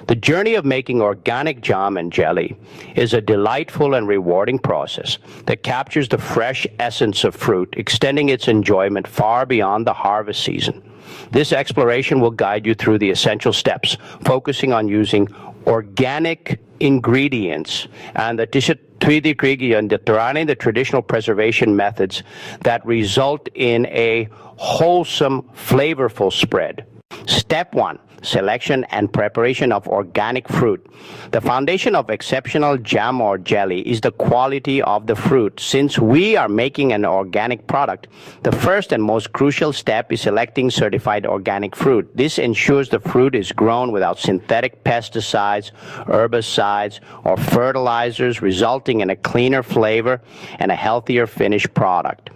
The journey of making organic jam and jelly is a delightful and rewarding process that captures the fresh essence of fruit, extending its enjoyment far beyond the harvest season. This exploration will guide you through the essential steps, focusing on using organic ingredients and the traditional preservation methods that result in a wholesome, flavorful spread. Step 1. Selection and preparation of organic fruit. The foundation of exceptional jam or jelly is the quality of the fruit. Since we are making an organic product, the first and most crucial step is selecting certified organic fruit. This ensures the fruit is grown without synthetic pesticides, herbicides, or fertilizers, resulting in a cleaner flavor and a healthier finished product.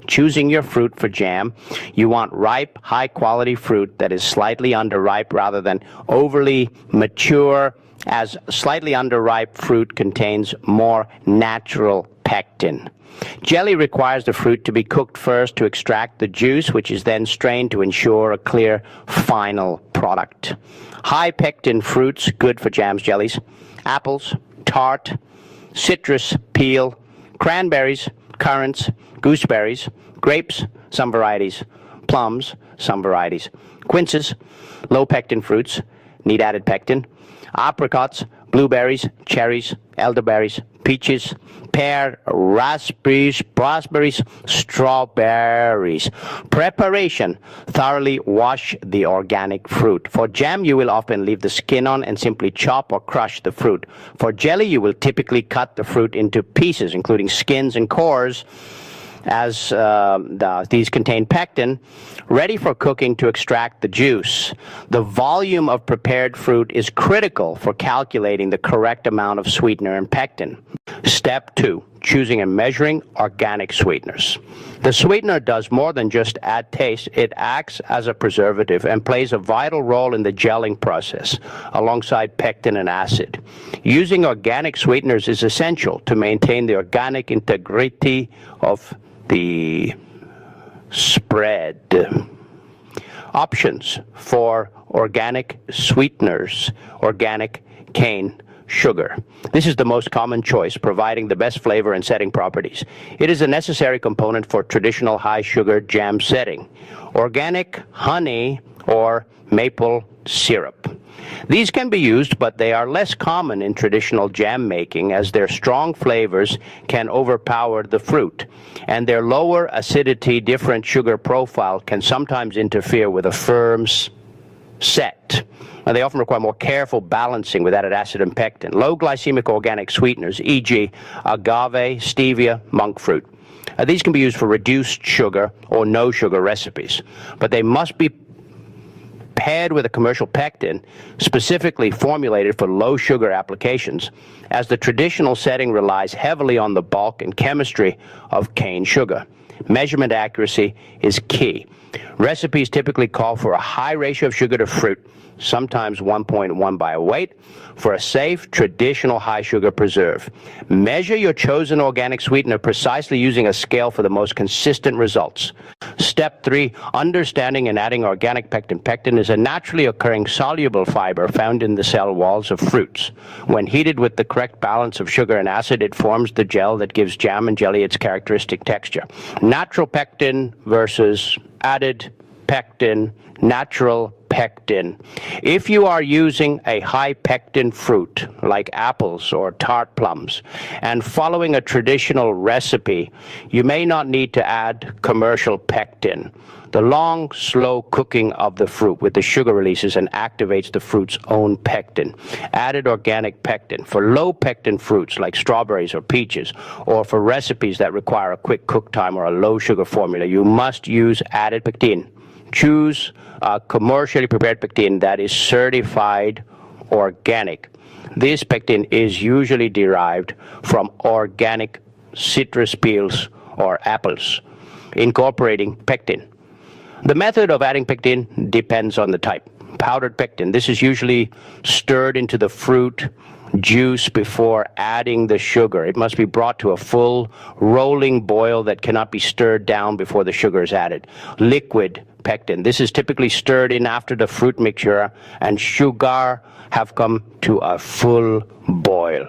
Choosing your fruit for jam, you want ripe, high-quality fruit that is slightly underripe rather than overly mature, as slightly underripe fruit contains more natural pectin. Jelly requires the fruit to be cooked first to extract the juice, which is then strained to ensure a clear final product. High pectin fruits, good for jams, jellies: apples, tart, citrus, peel, cranberries, currants, gooseberries, grapes, some varieties, plums, some varieties, quinces, low-pectin fruits, need added pectin, apricots, blueberries, cherries, elderberries, peaches, pear, raspberries, strawberries. Preparation: thoroughly wash the organic fruit. For jam, you will often leave the skin on and simply chop or crush the fruit. For jelly, you will typically cut the fruit into pieces, including skins and cores, as these contain pectin, ready for cooking to extract the juice. The volume of prepared fruit is critical for calculating the correct amount of sweetener and pectin. Step 2. Choosing and measuring organic sweeteners. The sweetener does more than just add taste. It acts as a preservative and plays a vital role in the gelling process, alongside pectin and acid. Using organic sweeteners is essential to maintain the organic integrity of the spread. Options for organic sweeteners: organic cane sugar. This is the most common choice, providing the best flavor and setting properties. It is a necessary component for traditional high-sugar jam setting. Organic honey or maple syrup. These can be used, but they are less common in traditional jam making, as their strong flavors can overpower the fruit, and their lower acidity, different sugar profile can sometimes interfere with a firm set. They often require more careful balancing with added acid and pectin. Low glycemic organic sweeteners, e.g. agave, stevia, monk fruit. These can be used for reduced sugar or no sugar recipes, but they must be paired with a commercial pectin specifically formulated for low sugar applications, as the traditional setting relies heavily on the bulk and chemistry of cane sugar. Measurement accuracy is key. Recipes typically call for a high ratio of sugar to fruit, sometimes 1.1 by weight, for a safe, traditional high-sugar preserve. Measure your chosen organic sweetener precisely using a scale for the most consistent results. Step 3, understanding and adding organic pectin. Pectin is a naturally occurring soluble fiber found in the cell walls of fruits. When heated with the correct balance of sugar and acid, it forms the gel that gives jam and jelly its characteristic texture. Natural pectin versus added pectin. Natural pectin. If you are using a high pectin fruit like apples or tart plums and following a traditional recipe, you may not need to add commercial pectin. The long, slow cooking of the fruit with the sugar releases and activates the fruit's own pectin. Added organic pectin for low pectin fruits like strawberries or peaches, or for recipes that require a quick cook time or a low sugar formula, you must use added pectin. Choose a commercially prepared pectin that is certified organic. This pectin is usually derived from organic citrus peels or apples, incorporating pectin. The method of adding pectin depends on the type. Powdered pectin. This is usually stirred into the fruit juice before adding the sugar. It must be brought to a full rolling boil that cannot be stirred down before the sugar is added. Liquid low-pectin. This is typically stirred in after the fruit mixture and sugar have come to a full boil.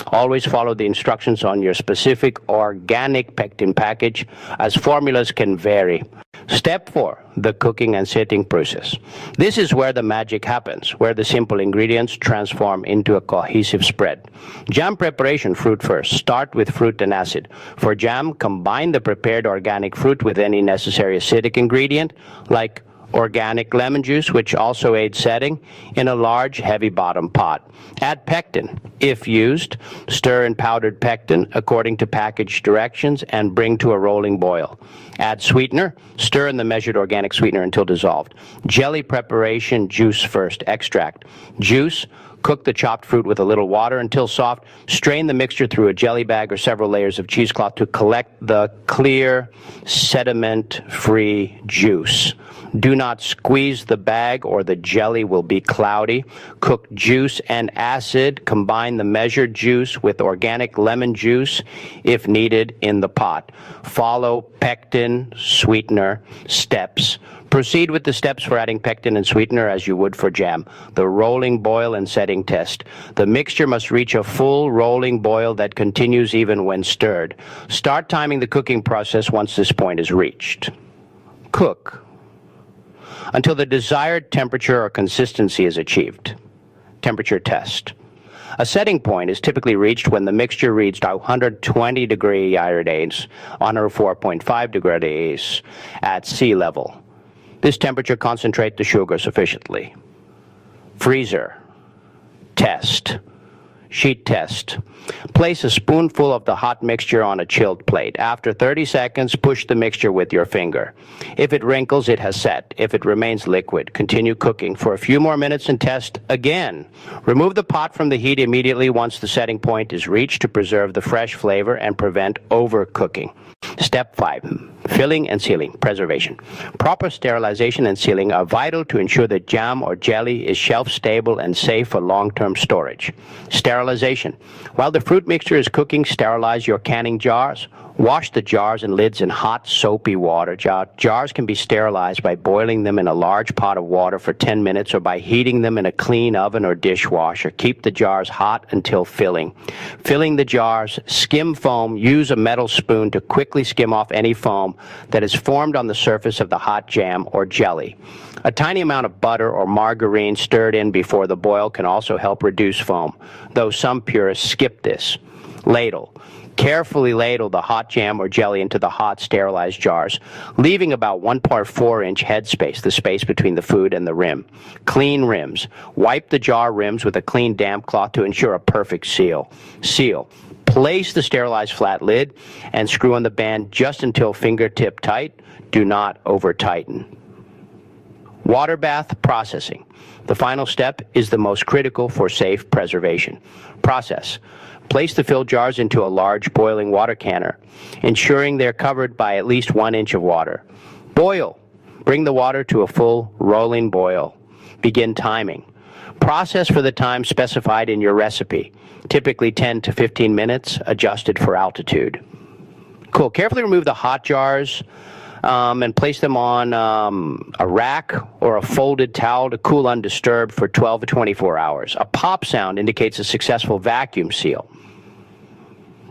Always follow the instructions on your specific organic pectin package, as formulas can vary. Step 4, the cooking and setting process. This is where the magic happens, where the simple ingredients transform into a cohesive spread. Jam preparation, fruit first. Start with fruit and acid. For jam, combine the prepared organic fruit with any necessary acidic ingredient, like organic lemon juice, which also aids setting, in a large, heavy-bottom pot. Add pectin, if used. Stir in powdered pectin according to package directions and bring to a rolling boil. Add sweetener. Stir in the measured organic sweetener until dissolved. Jelly preparation, juice first. Extract. Juice. Cook the chopped fruit with a little water until soft. Strain the mixture through a jelly bag or several layers of cheesecloth to collect the clear, sediment-free juice. Do not squeeze the bag or the jelly will be cloudy. Cook juice and acid. Combine the measured juice with organic lemon juice if needed in the pot. Follow pectin, sweetener steps. Proceed with the steps for adding pectin and sweetener as you would for jam. The rolling boil and setting test. The mixture must reach a full rolling boil that continues even when stirred. Start timing the cooking process once this point is reached. Cook until the desired temperature or consistency is achieved. Temperature test. A setting point is typically reached when the mixture reached 120 degree Fahrenheit, 104.5 degrees at sea level. This temperature concentrates the sugar sufficiently. Freezer. Test. Sheet test. Place a spoonful of the hot mixture on a chilled plate. After 30 seconds, push the mixture with your finger. If it wrinkles, it has set. If it remains liquid, continue cooking for a few more minutes and test again. Remove the pot from the heat immediately once the setting point is reached to preserve the fresh flavor and prevent overcooking. Step 5. Filling and sealing, preservation. Proper sterilization and sealing are vital to ensure that jam or jelly is shelf-stable and safe for long-term storage. Sterilization. While the fruit mixture is cooking, sterilize your canning jars. Wash the jars and lids in hot, soapy water. Jars can be sterilized by boiling them in a large pot of water for 10 minutes or by heating them in a clean oven or dishwasher. Keep the jars hot until filling. Filling the jars, skim foam. Use a metal spoon to quickly skim off any foam that is formed on the surface of the hot jam or jelly. A tiny amount of butter or margarine stirred in before the boil can also help reduce foam, though some purists skip this. Ladle. Carefully ladle the hot jam or jelly into the hot, sterilized jars, leaving about 1.4-inch headspace, the space between the food and the rim. Clean rims. Wipe the jar rims with a clean damp cloth to ensure a perfect seal. Seal. Place the sterilized flat lid and screw on the band just until fingertip tight. Do not over-tighten. Water bath processing. The final step is the most critical for safe preservation. Process. Place the filled jars into a large boiling water canner, ensuring they're covered by at least 1 inch of water. Boil. Bring the water to a full rolling boil. Begin timing. Process for the time specified in your recipe, typically 10 to 15 minutes, adjusted for altitude. Cool. Carefully remove the hot jars and place them on a rack or a folded towel to cool undisturbed for 12 to 24 hours. A pop sound indicates a successful vacuum seal.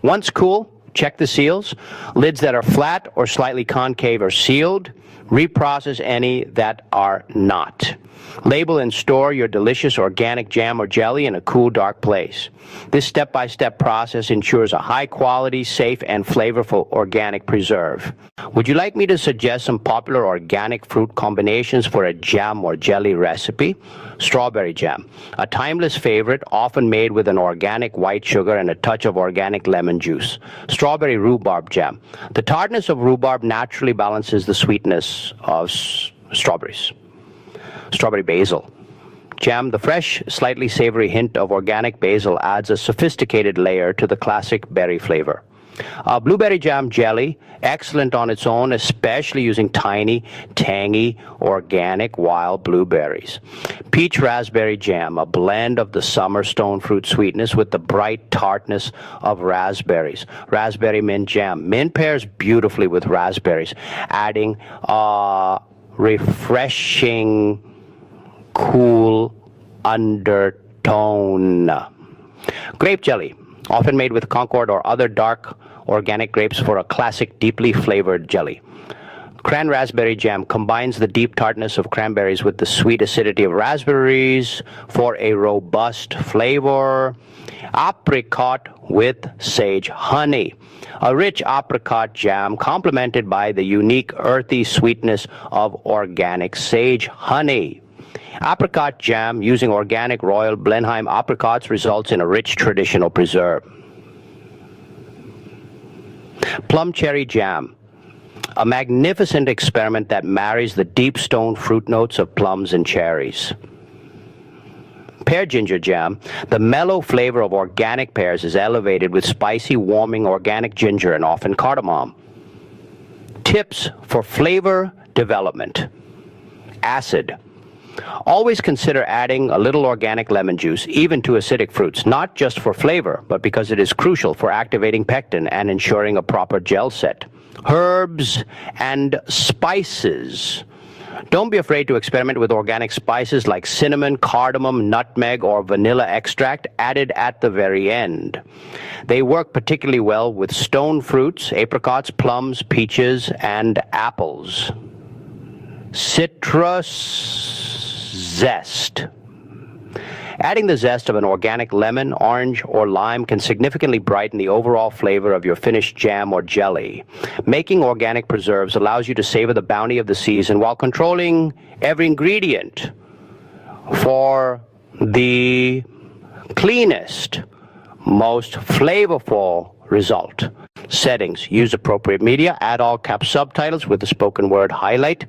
Once cool, check the seals. Lids that are flat or slightly concave are sealed. Reprocess any that are not. Label and store your delicious organic jam or jelly in a cool, dark place. This step-by-step process ensures a high-quality, safe, and flavorful organic preserve. Would you like me to suggest some popular organic fruit combinations for a jam or jelly recipe? Strawberry jam, a timeless favorite, often made with an organic white sugar and a touch of organic lemon juice. Strawberry-rhubarb jam. The tartness of rhubarb naturally balances the sweetness of strawberries. Strawberry basil jam. The fresh, slightly savory hint of organic basil adds a sophisticated layer to the classic berry flavor. Blueberry jam jelly, excellent on its own, especially using tiny, tangy, organic wild blueberries. Peach raspberry jam, a blend of the summer stone fruit sweetness with the bright tartness of raspberries. Raspberry mint jam. Mint pairs beautifully with raspberries, adding refreshing, cool undertone. Grape jelly, often made with Concord or other dark organic grapes for a classic, deeply flavored jelly. Cran-raspberry jam combines the deep tartness of cranberries with the sweet acidity of raspberries for a robust flavor. Apricot with sage honey. A rich apricot jam complemented by the unique earthy sweetness of organic sage honey. Apricot jam using organic Royal Blenheim apricots results in a rich traditional preserve. Plum cherry jam. A magnificent experiment that marries the deep stone fruit notes of plums and cherries. Pear-ginger jam. The mellow flavor of organic pears is elevated with spicy, warming organic ginger and often cardamom. Tips for flavor development. Acid. Always consider adding a little organic lemon juice, even to acidic fruits, not just for flavor, but because it is crucial for activating pectin and ensuring a proper gel set. Herbs and spices. Don't be afraid to experiment with organic spices like cinnamon, cardamom, nutmeg, or vanilla extract added at the very end. They work particularly well with stone fruits, apricots, plums, peaches, and apples. Citrus zest. Adding the zest of an organic lemon, orange, or lime can significantly brighten the overall flavor of your finished jam or jelly. Making organic preserves allows you to savor the bounty of the season while controlling every ingredient for the cleanest, most flavorful result. Settings. Use appropriate media. Add all cap subtitles with the spoken word highlight.